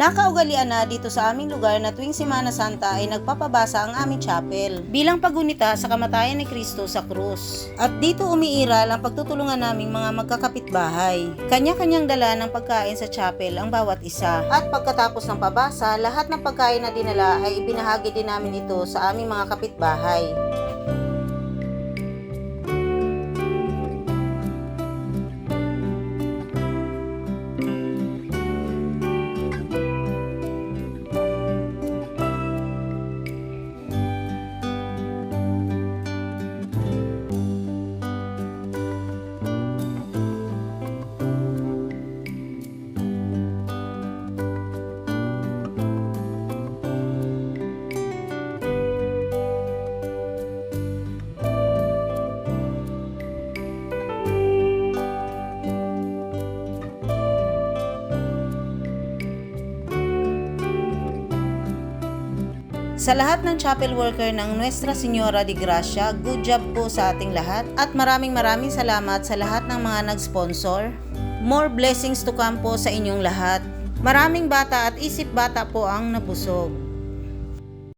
Nakaugalian na dito sa aming lugar na tuwing Semana Santa ay nagpapabasa ang aming chapel bilang paggunita sa kamatayan ni Kristo sa krus. At dito umiiral ang pagtutulungan naming mga magkakapitbahay. Kanya-kanyang dala ng pagkain sa chapel ang bawat isa. At pagkatapos ng pabasa, lahat ng pagkain na dinala ay ibinahagi din namin ito sa aming mga kapitbahay. Sa lahat ng chapel worker ng Nuestra Señora de Gracia, good job po sa ating lahat at maraming salamat sa lahat ng mga nag-sponsor. More blessings to come po sa inyong lahat. Maraming bata at isip bata po ang nabusog.